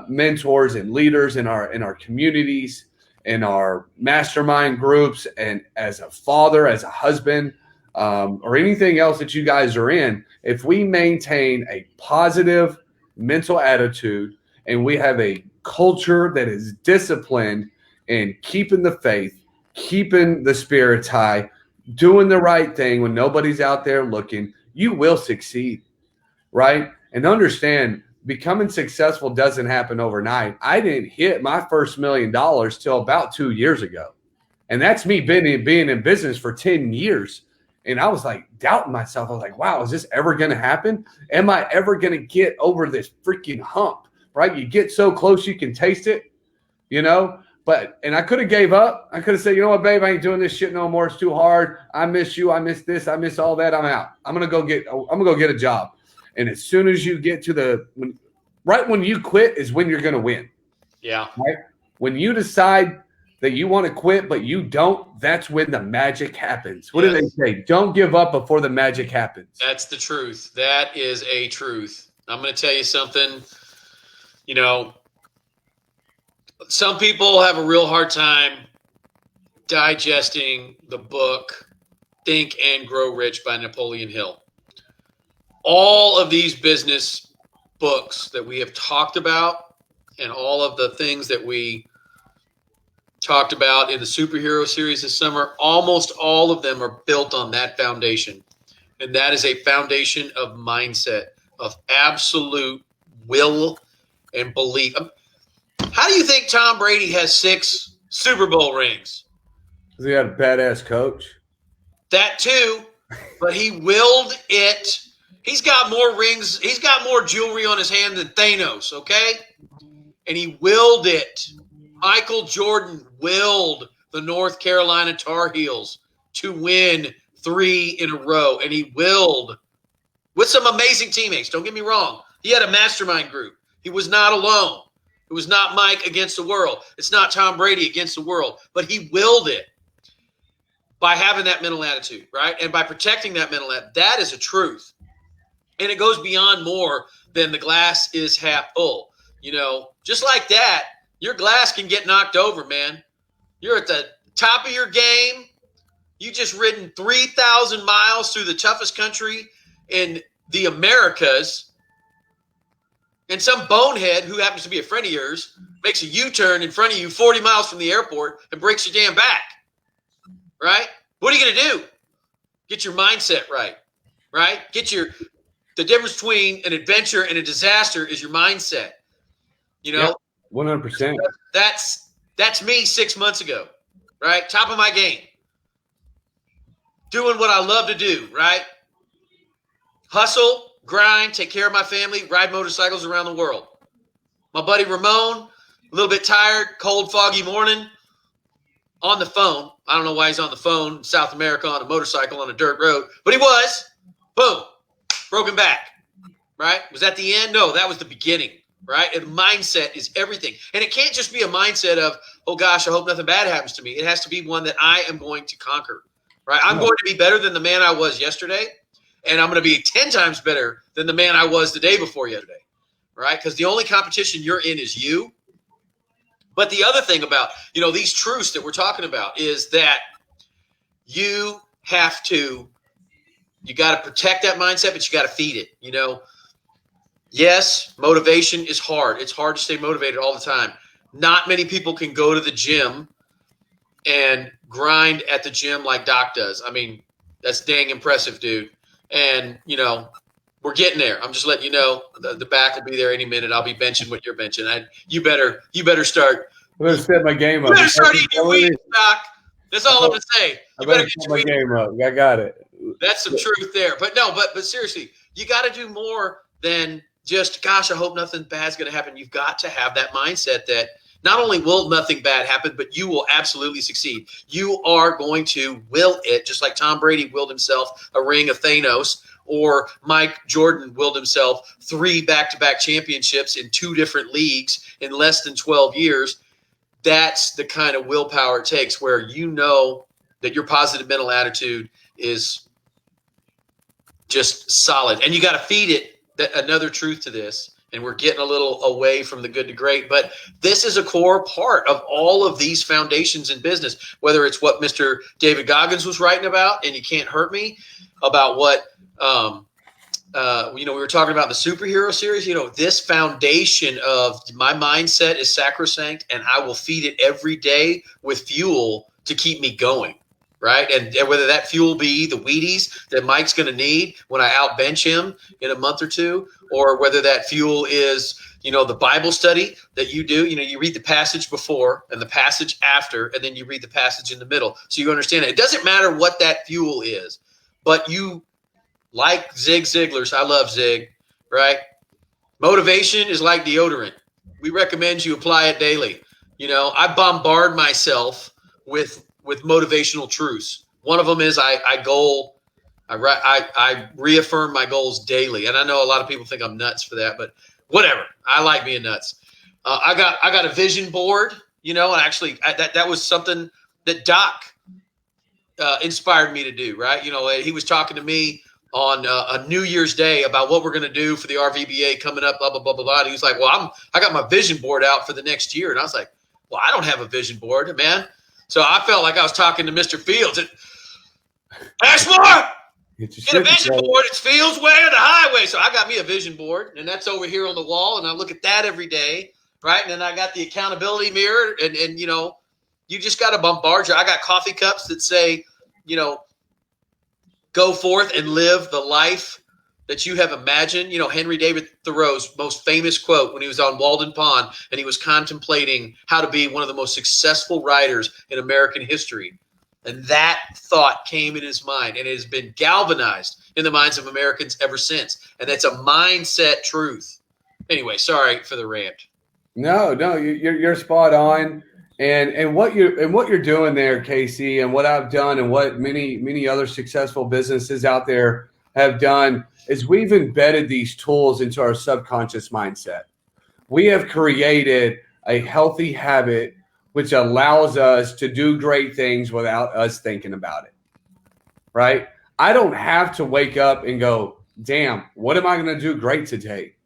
mentors and leaders in our communities, in our mastermind groups, and as a father, as a husband, or anything else that you guys are in, if we maintain a positive mental attitude and we have a culture that is disciplined in keeping the faith, keeping the spirits high, doing the right thing when nobody's out there looking, you will succeed, right? And understand, becoming successful doesn't happen overnight. I didn't hit my first $1 million till about 2 years ago. And that's me being in business for 10 years. And I was like doubting myself. I was like, wow, is this ever going to happen? Am I ever going to get over this freaking hump, right? You get so close, you can taste it, you know? And I could have gave up. I could have said, you know what, babe, I ain't doing this shit no more. It's too hard. I miss you. I miss this. I miss all that. I'm out. I'm gonna go get a job. And as soon as you get to right when you quit is when you're gonna win. Yeah. Right? When you decide that you want to quit, but you don't, that's when the magic happens. What do they say? Don't give up before the magic happens. That's the truth. That is a truth. I'm gonna tell you something, you know. Some people have a real hard time digesting the book Think and Grow Rich by Napoleon Hill. All of these business books that we have talked about and all of the things that we talked about in the superhero series this summer, almost all of them are built on that foundation. And that is a foundation of mindset, of absolute will and belief. How do you think Tom Brady has 6 Super Bowl rings? Because he had a badass coach. That too, but he willed it. He's got more rings. He's got more jewelry on his hand than Thanos, okay? And he willed it. Michael Jordan willed the North Carolina Tar Heels to win 3 in a row, and he willed with some amazing teammates. Don't get me wrong. He had a mastermind group. He was not alone. It was not Mike against the world. It's not Tom Brady against the world. But he willed it by having that mental attitude, right? And by protecting that mental attitude. That is a truth. And it goes beyond more than the glass is half full. You know, just like that, your glass can get knocked over, man. You're at the top of your game. You just ridden 3,000 miles through the toughest country in the Americas. And some bonehead who happens to be a friend of yours makes a U-turn in front of you 40 miles from the airport and breaks your damn back, right? What are you going to do? Get your mindset right, right? The difference between an adventure and a disaster is your mindset. You know, 100%. That's me 6 months ago, right? Top of my game. Doing what I love to do, right? Hustle. Grind, take care of my family, ride motorcycles around the world. My buddy Ramon, a little bit tired, cold, foggy morning, on the phone. I don't know why he's on the phone in South America on a motorcycle on a dirt road, but he was. Boom. Broken back, right? Was that the end? No, that was the beginning, right? And mindset is everything. And it can't just be a mindset of, oh, gosh, I hope nothing bad happens to me. It has to be one that I am going to conquer, right? I'm going to be better than the man I was yesterday. And I'm going to be 10 times better than the man I was the day before yesterday, right? Because the only competition you're in is you. But the other thing about, you know, these truths that we're talking about is that you got to protect that mindset, but you got to feed it, you know. Yes, motivation is hard. It's hard to stay motivated all the time. Not many people can go to the gym and grind at the gym like Doc does. I mean, that's dang impressive, dude. And, you know, we're getting there. I'm just letting you know the back will be there any minute. I'll be benching what you're benching. You better start. I'm going to set my game up. You better start eating your weed, Doc. That's all I'm going to say. I better set my game up. I got it. That's some truth there. But no, but seriously, you got to do more than just, gosh, I hope nothing bad's going to happen. You've got to have that mindset that not only will nothing bad happen, but you will absolutely succeed. You are going to will it, just like Tom Brady willed himself a ring of Thanos, or Mike Jordan willed himself 3 back-to-back championships in 2 different leagues in less than 12 years. That's the kind of willpower it takes, where you know that your positive mental attitude is just solid. And you got to feed it another truth to this. And we're getting a little away from the good to great, but this is a core part of all of these foundations in business, whether it's what Mr. David Goggins was writing about, and You Can't Hurt Me, about what, we were talking about the superhero series, this foundation of my mindset is sacrosanct, and I will feed it every day with fuel to keep me going. Right. And whether that fuel be the Wheaties that Mike's going to need when I outbench him in a month or two, or whether that fuel is, the Bible study that you do, you read the passage before and the passage after, and then you read the passage in the middle. So you understand it. It doesn't matter what that fuel is, but you like Zig Ziglar's. I love Zig, right? Motivation is like deodorant. We recommend you apply it daily. I bombard myself with motivational truths. One of them is I reaffirm my goals daily. And I know a lot of people think I'm nuts for that, but whatever. I like being nuts. I got a vision board, and actually that was something that Doc inspired me to do, right? He was talking to me on a New Year's Day about what we're going to do for the RVBA coming up, blah, blah, blah, blah, blah. And he was like, well, I got my vision board out for the next year. And I was like, well, I don't have a vision board, man. So I felt like I was talking to Mr. Fields. Ashmore, get a vision board. It's Fields Way or the highway. So I got me a vision board, and that's over here on the wall, and I look at that every day, right? And then I got the accountability mirror, and you just got to bombard I got coffee cups that say, go forth and live the life that you have imagined. Henry David Thoreau's most famous quote when he was on Walden Pond and he was contemplating how to be one of the most successful writers in American history. And that thought came in his mind, and it has been galvanized in the minds of Americans ever since. And that's a mindset truth. Anyway, sorry for the rant. No, you're spot on. And what you're doing there, Casey, and what I've done and what many other successful businesses out there have done is we've embedded these tools into our subconscious mindset. We have created a healthy habit which allows us to do great things without us thinking about it, right? I don't have to wake up and go, damn, what am I going to do great today,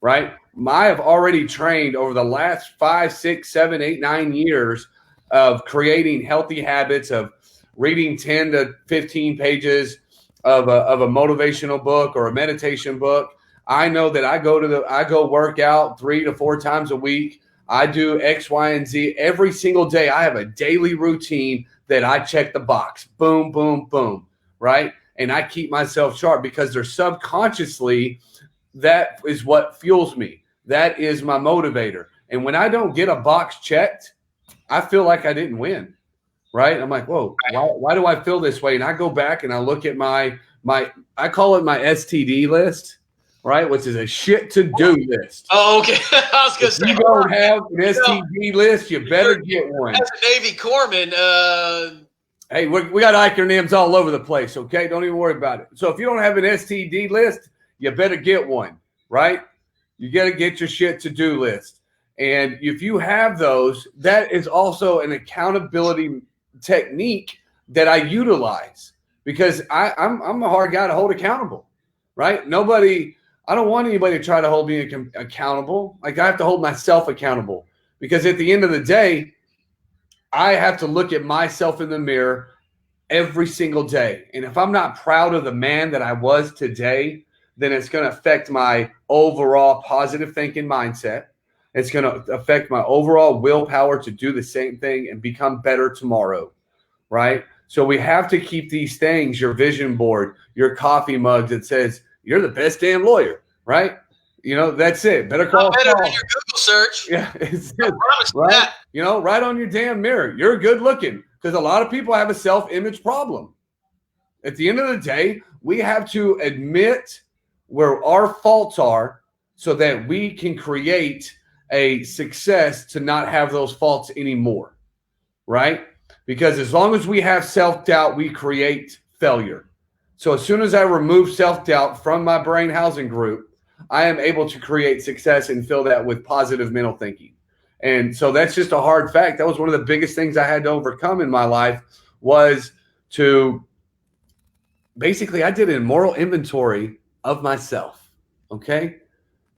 right? I have already trained over the last 5, 6, 7, 8, 9 years of creating healthy habits of reading 10 to 15 pages of a motivational book or a meditation book. I know that I go work out 3 to 4 times a week. I do X, Y, and Z every single day. I have a daily routine that I check the box. Boom, boom, boom, right? And I keep myself sharp because they're subconsciously, that is what fuels me. That is my motivator. And when I don't get a box checked, I feel like I didn't win. Right? I'm like, whoa, why do I feel this way? And I go back and I look at my I call it my STD list, right? Which is a shit to do list. Oh, okay. I was going to say, you don't have an STD list, you better get one. As a Navy corpsman, hey, we got acronyms all over the place, okay? Don't even worry about it. So if you don't have an STD list, you better get one, right? You got to get your shit to do list. And if you have those, that is also an accountability technique that I utilize because I'm a hard guy to hold accountable, right? I don't want anybody to try to hold me accountable. Like I have to hold myself accountable because at the end of the day, I have to look at myself in the mirror every single day. And if I'm not proud of the man that I was today, then it's going to affect my overall positive thinking mindset. It's going to affect my overall willpower to do the same thing and become better tomorrow, right? So we have to keep these things, your vision board, your coffee mug that says, you're the best damn lawyer, right? That's it. Better call better than your Google search. Yeah, it's I promise right? that. Right on your damn mirror. You're good looking because a lot of people have a self-image problem. At the end of the day, we have to admit where our faults are so that we can create a success to not have those faults anymore, right? Because as long as we have self-doubt, we create failure. So as soon as I remove self-doubt from my brain housing group, I am able to create success and fill that with positive mental thinking. And so that's just a hard fact. That was one of the biggest things I had to overcome in my life was to basically I did a moral inventory of myself. Okay.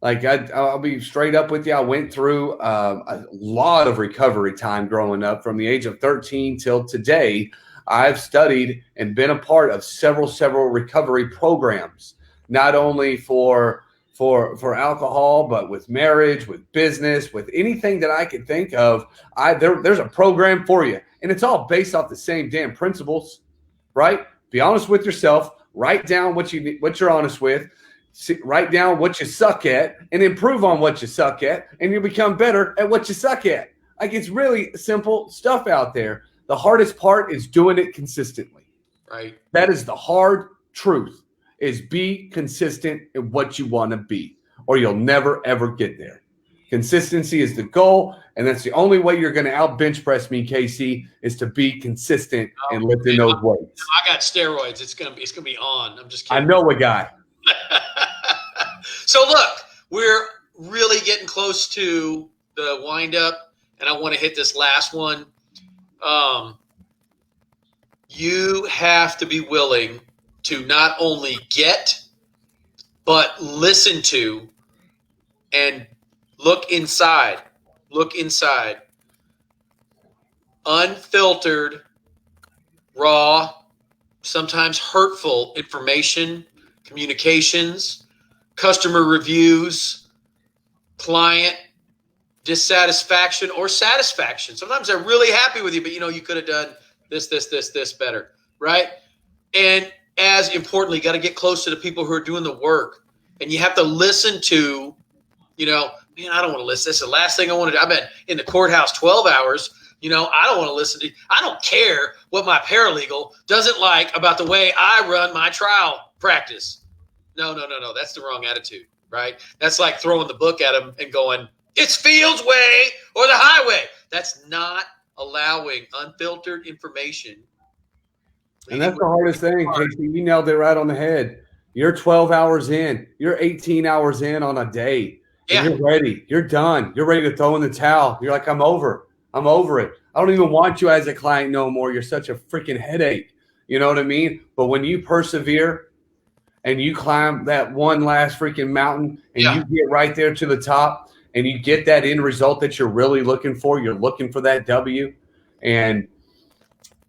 Like I'll be straight up with you. I went through a lot of recovery time growing up from the age of 13 till today. I've studied and been a part of several recovery programs, not only for alcohol, but with marriage, with business, with anything that I could think of. There's a program for you, and it's all based off the same damn principles, right? Be honest with yourself. Write down what you're honest with. Write down what you suck at and improve on what you suck at, and you become better at what you suck at. Like, it's really simple stuff out there. The hardest part is doing it consistently. Right. That is the hard truth, is be consistent in what you want to be, or you'll never, ever get there. Consistency is the goal, and that's the only way you're going to out bench press me, Casey, is to be consistent and lifting those weights. I got steroids. It's gonna be on. I'm just kidding. I know a guy. So look, we're really getting close to the wind up, and I want to hit this last one. You have to be willing to not only get, but listen to and look inside. Look inside. Unfiltered, raw, sometimes hurtful information, communications, customer reviews, client dissatisfaction or satisfaction. Sometimes they're really happy with you, but you could have done this better, right? And as importantly, you got to get close to the people who are doing the work, and you have to listen to, man, I don't want to listen. That's the last thing I want to do. I've been in the courthouse 12 hours. I don't want to listen to, I don't care what my paralegal doesn't like about the way I run my trial practice. No. That's the wrong attitude, right? That's like throwing the book at them and going, it's Field's way or the highway. That's not allowing unfiltered information. And that's the hardest thing, Casey. You nailed it right on the head. You're 12 hours in. You're 18 hours in on a day. Yeah. You're ready. You're done. You're ready to throw in the towel. You're like, I'm over it. I don't even want you as a client no more. You're such a freaking headache. You know what I mean? But when you persevere and you climb that one last freaking mountain and you get right there to the top and you get that end result that you're really looking for, you're looking for that W. And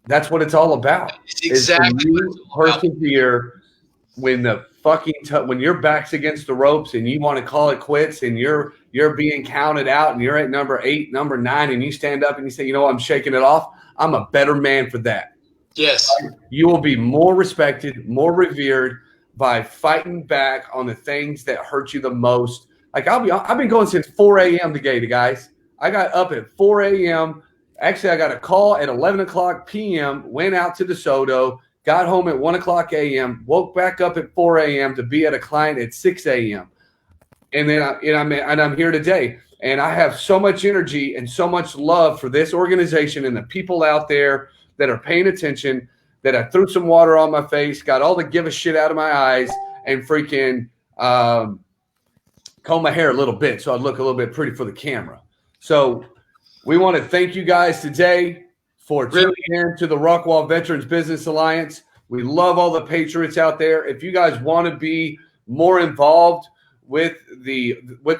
that's what it's all about. It's exactly what it's all about. Persevere when the when your back's against the ropes and you want to call it quits and you're being counted out and you're at number 8, number 9, and you stand up and you say, I'm shaking it off. I'm a better man for that. Yes. You will be more respected, more revered by fighting back on the things that hurt you the most. Like I've been going since 4 a.m. today, guys. I got up at 4 a.m. Actually, I got a call at 11 o'clock p.m., went out to DeSoto, got home at 1 o'clock a.m., woke back up at 4 a.m. to be at a client at 6 a.m. And then I'm here today. And I have so much energy and so much love for this organization and the people out there that are paying attention, that I threw some water on my face, got all the give a shit out of my eyes, and freaking comb my hair a little bit so I'd look a little bit pretty for the camera. So we want to thank you guys today for tuning in to the Rockwall Veterans Business Alliance. We love all the patriots out there. If you guys want to be more involved with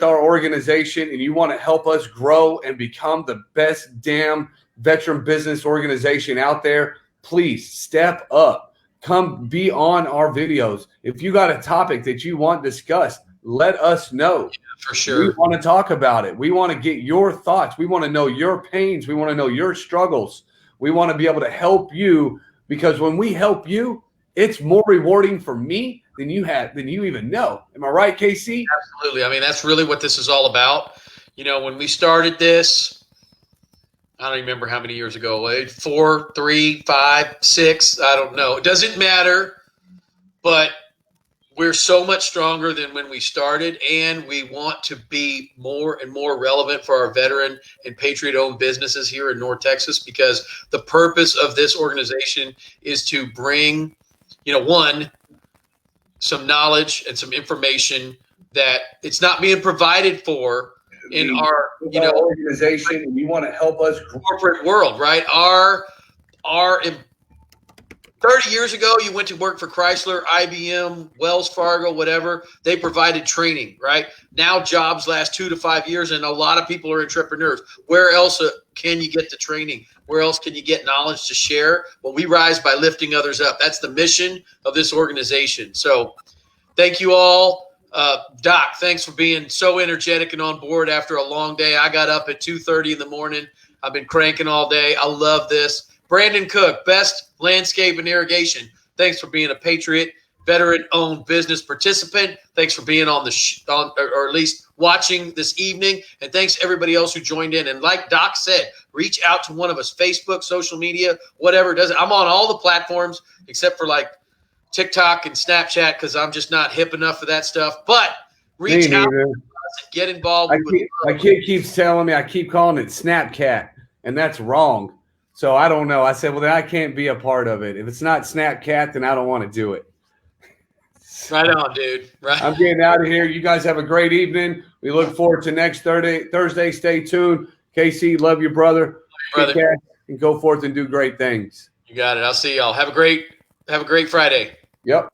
our organization and you want to help us grow and become the best damn veteran business organization out there, please step up. Come be on our videos. If you got a topic that you want discussed, let us know. For sure. We want to talk about it. We want to get your thoughts. We want to know your pains. We want to know your struggles. We want to be able to help you, because when we help you, it's more rewarding for me than you even know. Am I right, Casey? Absolutely. I mean, that's really what this is all about. When we started this, I don't remember how many years ago, 4, 3, 5, 6, I don't know. It doesn't matter, but we're so much stronger than when we started, and we want to be more and more relevant for our veteran and patriot-owned businesses here in North Texas, because the purpose of this organization is to bring, some knowledge and some information that it's not being provided for in our organization, and you want to help us corporate world, right? Our 30 years ago, you went to work for Chrysler, IBM, Wells Fargo, whatever. They provided training, right? Now jobs last 2 to 5 years, and a lot of people are entrepreneurs. Where else can you get the training? Where else can you get knowledge to share? Well, we rise by lifting others up. That's the mission of this organization. So thank you all. Doc, thanks for being so energetic and on board after a long day. I got up at 2:30 in the morning. I've been cranking all day. I love this. Brandon Cook, best landscape and irrigation. Thanks for being a patriot, veteran-owned business participant. Thanks for being on or at least watching this evening. And thanks everybody else who joined in. And like Doc said, reach out to one of us, Facebook, social media, whatever it does. I'm on all the platforms except for like TikTok and Snapchat because I'm just not hip enough for that stuff. But reach out to us and get involved. My kid keeps telling me I keep calling it Snapcat, and that's wrong. So I don't know. I said, well, then I can't be a part of it. If it's not Snapcat, then I don't want to do it. Right on, dude. Right. I'm getting out of here. You guys have a great evening. We look forward to next Thursday. Stay tuned. KC, love you, brother. Brother. Kick ass and go forth and do great things. You got it. I'll see y'all. Have a great Friday. Yep.